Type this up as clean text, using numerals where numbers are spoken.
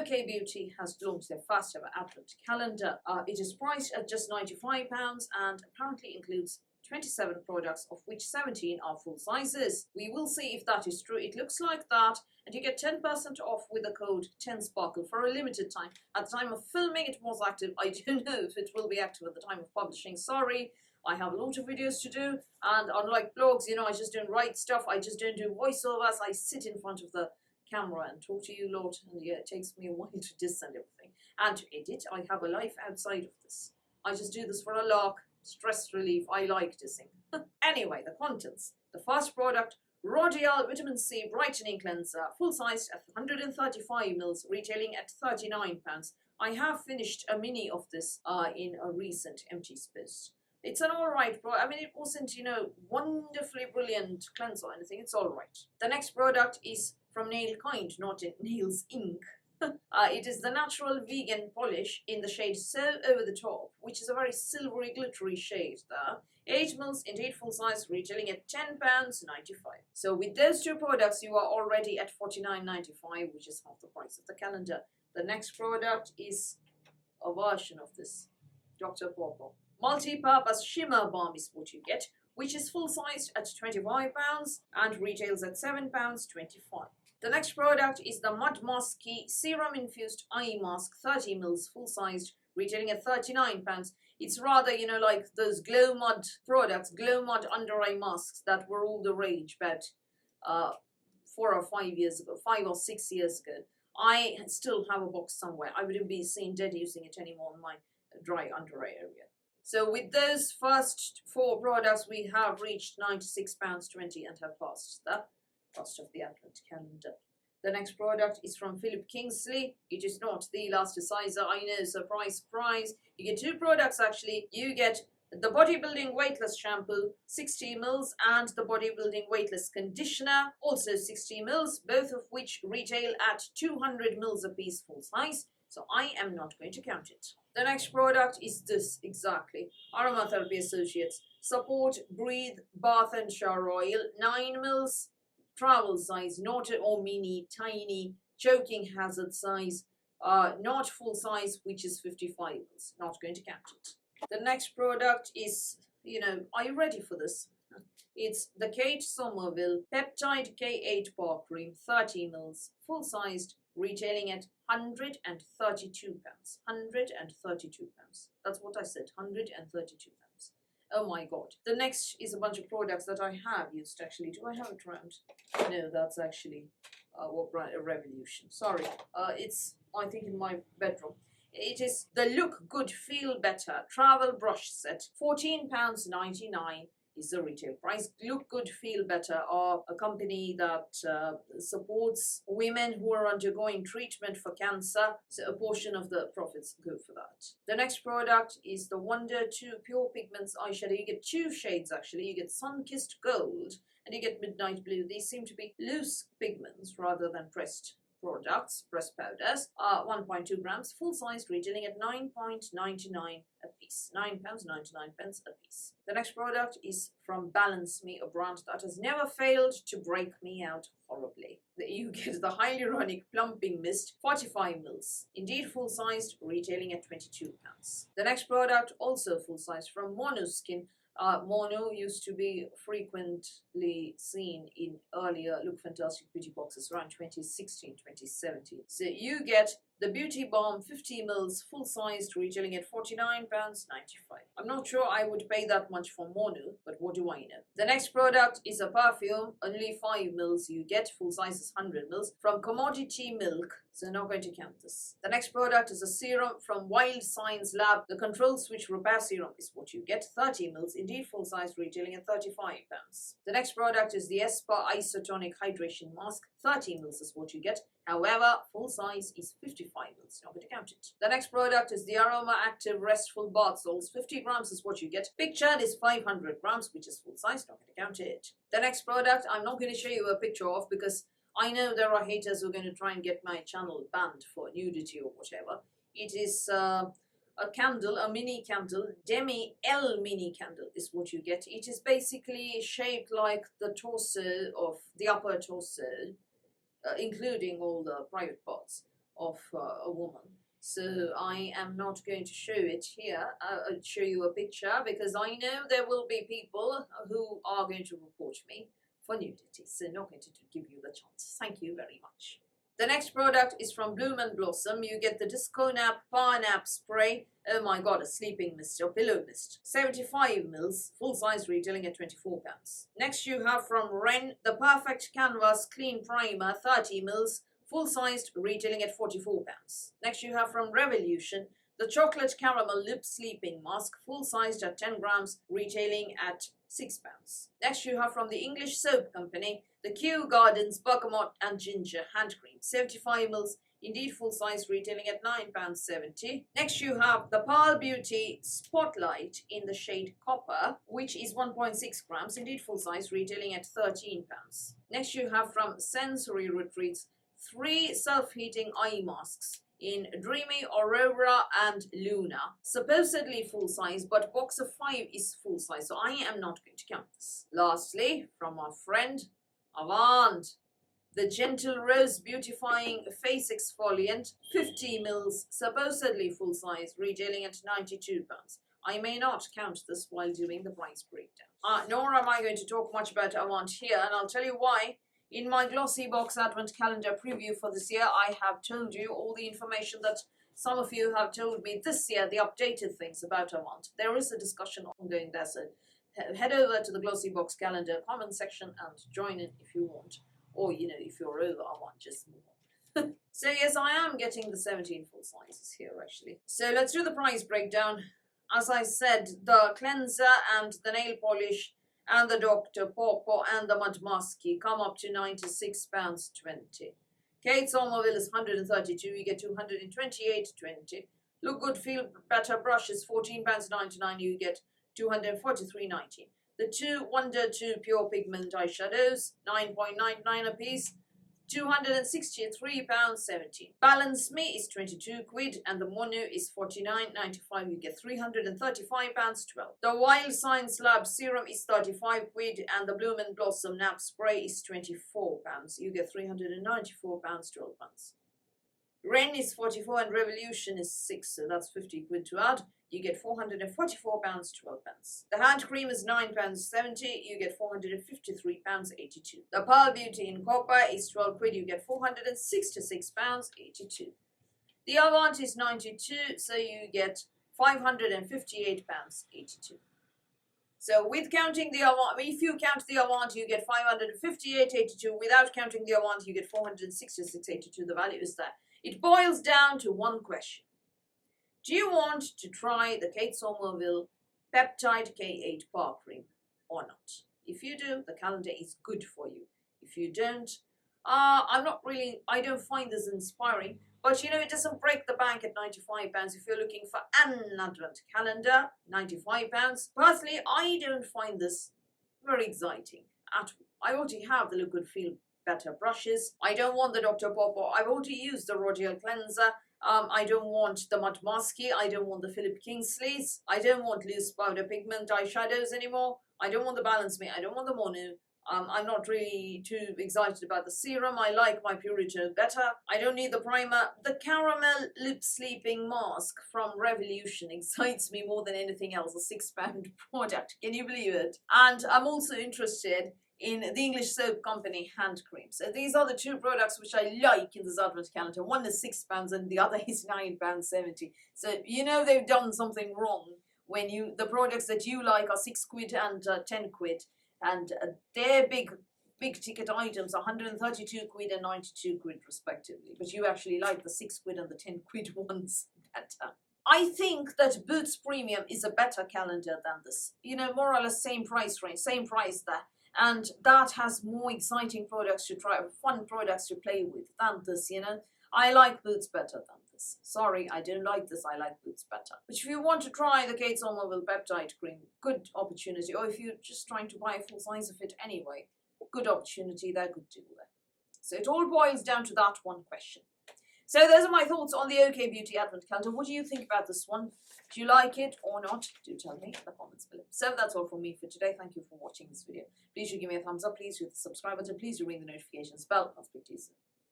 OK Beauty has launched their first ever advent calendar. It is priced at just £95 and apparently includes 27 products, of which 17 are full sizes. We will see if that is true. It looks like that, and you get 10% off with the code 10sparkle for a limited time. At the time of filming, it was active. I don't know if it will be active at the time of publishing. Sorry, I have a lot of videos to do, and unlike blogs, you know, I just don't write stuff. I just don't do voiceovers. I sit in front of the camera and talk to you lot, and yeah, it takes me a while to descend everything and to edit. I have a life outside of this. I just do this for a lark. Stress relief. I like dissing. Anyway, the contents. The first product, Rodial Vitamin C Brightening Cleanser, full size at 135ml, retailing at £39. I have finished a mini of this in a recent empty space. It's an alright product. I mean, it wasn't, you know, wonderfully brilliant cleanser or anything. It's alright. The next product is from Nail Kind, not in Nails Inc. It is the natural vegan polish in the shade So Over the Top, which is a very silvery, glittery shade there. 8ml, indeed full size, retailing at £10.95. So with those two products, you are already at £49.95, which is half the price of the calendar. The next product is a version of this, Dr. Pawpaw. Multi-purpose Shimmer Bomb is what you get, which is full-sized at £25 and retails at £7.25. The next product is the Mud Musky Serum Infused Eye Mask, 30ml, full-sized, retailing at £39. It's rather, you know, like those Glow Mud products, Glow Mud under-eye masks that were all the rage about 4 or 5 years ago, 5 or 6 years ago. I still have a box somewhere. I wouldn't be seen dead using it anymore in my dry under-eye area. So with those first 4 products, we have reached £96.20 and have passed the cost of the advent calendar. The next product is from Philip Kingsley. It is not the elasticizer. I know, surprise, surprise. You get 2 products actually. You get the Bodybuilding Weightless Shampoo, 60ml, and the Bodybuilding Weightless Conditioner, also 60ml, both of which retail at 200ml a piece full size. So I am not going to count it. The next product is this exactly. Aromatherapy Associates. Support, Breathe, Bath and Shower Oil, 9ml, travel size, not or mini, tiny, choking hazard size, not full size, which is 55ml. Not going to count it. The next product is, you know, are you ready for this? It's the Kate Somerville Peptide K8 Bar Cream, 30ml, full sized, retailing at £132. £132. That's what I said, £132. Oh my god. The next is a bunch of products that I have used actually. Do I have it around? No, that's actually a Revolution. Sorry. It's, I think, in my bedroom. It is the Look Good Feel Better Travel Brush Set. £14.99 is the retail price. Look Good Feel Better are a company that supports women who are undergoing treatment for cancer, so a portion of the profits go for that. The next product is the Wonder 2 Pure Pigments eyeshadow. You get 2 shades actually. You get Sun-Kissed Gold and you get Midnight Blue. These seem to be loose pigments rather than pressed products, pressed powders, 1.2 grams, full size, retailing at £9.99 a piece, £9.99 a piece. The next product is from Balance Me, a brand that has never failed to break me out horribly. You get the Hyaluronic Plumping Mist, 45ml, indeed full sized, retailing at £22. The next product, also full size, from Mono Skin. Mono used to be frequently seen in earlier Look Fantastic beauty boxes around 2016, 2017. So you get the Beauty Balm 50ml full sized, retailing at £49.95. I'm not sure I would pay that much for Mono, but what do I know? The next product is a perfume, only 5ml you get, full size is 100ml, from Commodity Milk, so not going to count this. The next product is a serum from Wild Science Lab. The Control Switch Repair Serum is what you get, 30ml, indeed full size, retailing at £35. The next product is the Espa Isotonic Hydration Mask, 30ml is what you get. However, full size is 55ml, not going to count it. The next product is the Aroma Active Restful Bath Salts, 50 grams is what you get. Pictured is 500 grams, which is full size, not going to count it. The next product I'm not going to show you a picture of because I know there are haters who are going to try and get my channel banned for nudity or whatever. It is a candle, a mini candle, Demi L mini candle is what you get. It is basically shaped like the torso of the upper torso, including all the private parts of a woman. So I am not going to show it here, show you a picture, because I know there will be people who are going to report me for nudity. So not going to give you the chance. Thank you very much. The next product is from Bloom and Blossom. You get the Disco Nap Power Nap Spray. Oh my god, a sleeping mist or pillow mist. 75 mils, full size, retailing at £24. Next you have from Ren the Perfect Canvas Clean Primer, 30 mils, full sized, retailing at £44. Next you have from Revolution the Chocolate Caramel Lip Sleeping Mask, full sized at 10 grams, retailing at £6. Next you have from the English Soap Company the Kew Gardens Bergamot and Ginger Hand Cream, 75 mils, indeed full size, retailing at £9.70. Next you have the Pearl Beauty Spotlight in the shade Copper, which is 1.6 grams, indeed full size, retailing at £13. Next you have from Sensory Retreats 3 self-heating eye masks in Dreamy, Aurora and Luna. Supposedly full size, but box of 5 is full size, so I am not going to count this. Lastly, from our friend Aand, the Gentle Rose Beautifying Face Exfoliant, 50 mils, supposedly full size, retailing at £92. I may not count this while doing the price breakdown. Nor am I going to talk much about Aand here, and I'll tell you why. In my glossy box advent calendar preview for this year, I have told you all the information that some of you have told me this year, the updated things about Aand. There is a discussion ongoing there, so head over to the glossy box calendar comment section and join in if you want. Or, you know, if you're over Aand, just move on. So yes, I am getting the 17 full sizes here actually. So let's do the price breakdown. As I said, the cleanser and the nail polish and the Dr. Pawpaw and the Mud Musky come up to £96.20. Kate Somerville is 132, you get 228.20. Look Good Feel Better brush is £14.99, you get 243.90. The 2 Wonder 2 Pure Pigment eyeshadows, 9.99 a piece, £263.70. Balance Me is 22 quid and the Mono is 49.95. You get £335.12. The Wild Science Lab Serum is 35 quid and the Bloom and Blossom Nap Spray is £24. You get £394.12. Ren is 44 and Revolution is 6, so that's 50 quid to add. You get £444.12. The hand cream is £9.70, you get £453.82. The Pearl Beauty in Copper is 12 quid, you get £466.82. The Aand is 92, so you get £558.82. So with counting the Aand, if you count the Aand, you get £558.82. Without counting the Aand, you get £466.82. The value is there. It boils down to one question. Do you want to try the Kate Somerville Peptide K8 Bar Cream or not? If you do, the calendar is good for you. If you don't, I don't find this inspiring. But you know, it doesn't break the bank at £95 if you're looking for an advent calendar, £95. Personally, I don't find this very exciting at all. I already have the Look Good Feel Better brushes. I don't want the Dr. Pawpaw. I've already used the Rodial cleanser. I don't want the Mud Musky. I don't want the Philip Kingsleys. I don't want loose powder pigment eyeshadows anymore. I don't want the Balance Me. I don't want the Mono. I'm not really too excited about the serum. I like my Purito better. I don't need the primer. The Caramel Lip Sleeping Mask from Revolution excites me more than anything else. A £6 product. Can you believe it? And I'm also interested in the English Soap Company hand cream. So these are the two products which I like in this advent calendar. One is £6 and the other is £9.70. So you know they've done something wrong when the products that you like are 6 quid and 10 quid. And they're big ticket items, 132 quid and 92 quid respectively. But you actually like the 6 quid and the 10 quid ones better. I think that Boots Premium is a better calendar than this. You know, more or less same price range, same price there. And that has more exciting products to try, fun products to play with than this, you know. I like Boots better than this. Sorry, I don't like this, I like Boots better. But if you want to try the Kate Somerville Peptide Cream, good opportunity. Or if you're just trying to buy a full size of it anyway, good opportunity there, good deal there. So it all boils down to that one question. So those are my thoughts on the OK Beauty Advent Calendar. What do you think about this one? Do you like it or not? Do tell me in the comments below. So that's all from me for today. Thank you for watching this video. Please do give me a thumbs up. Please hit the subscribe button. Please do ring the notifications bell. I'll speak to you soon.